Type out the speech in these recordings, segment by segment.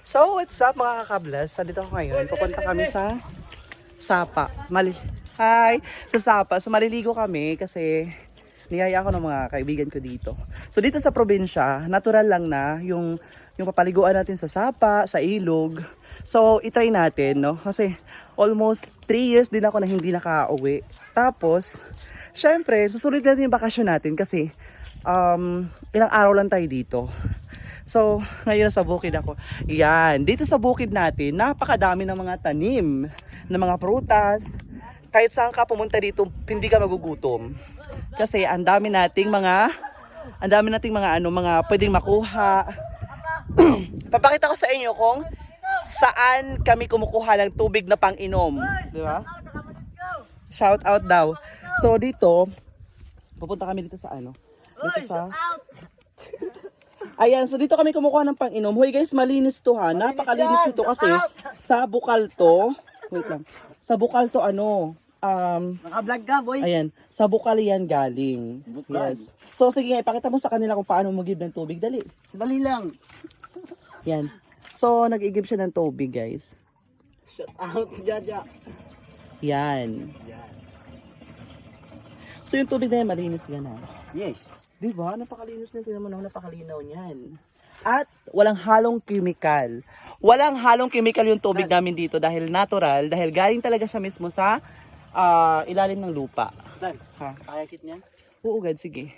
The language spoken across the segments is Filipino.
So, what's up mga kakablas? Dito ako ngayon. Pupunta kami sa Sapa. Hi! Sa Sapa. So, maliligo kami kasi niyaya ako ng mga kaibigan ko dito. So, dito sa probinsya, natural lang na yung papaliguan natin sa Sapa, sa ilog. So, itry natin, no? Kasi almost 3 years din ako na hindi nakauwi. Tapos, syempre, susulit natin yung bakasyon natin kasi ilang araw lang tayo dito. So, ngayon sa bukid ako. Yan, dito sa bukid natin, napakadami ng mga tanim, ng mga prutas. Kahit saan ka pumunta dito, hindi ka magugutom. Kasi ang dami nating mga mga pwedeng makuha. Papakita ko sa inyo kung saan kami kumukuha ng tubig na pang-inom, di ba? Shout out daw. So dito, pupunta kami dito sa dito sa Ayan, so dito kami kumukuha ng pang-inom. Hoy guys, malinis to ha. Napakalinis nito kasi sa bukal to. Wait lang. Sa bukal to Naka-vlog ka, boy. Ayan, sa bukal yan galing. Yes. So sige nga, ipakita mo sa kanila kung paano mag-give ng tubig. Dali. Dali lang. Yan. So nag-i-give siya ng tubig, guys. Shout out, Jaja. Yan. So yung tubig na yan, malinis yan ha. Yes. Diba? Napakalinis na, tingnan mo naman, napakalinaw niyan. At walang halong chemical. Walang halong chemical yung tubig namin dito dahil natural, dahil galing talaga siya mismo sa ilalim ng lupa. Dan, Ha? pakakit niyan. Oo, God, sige.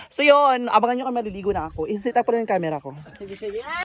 So yun, abangan nyo kami, maliligo na ako. I-set up ko na yung camera ko. Sige, sige.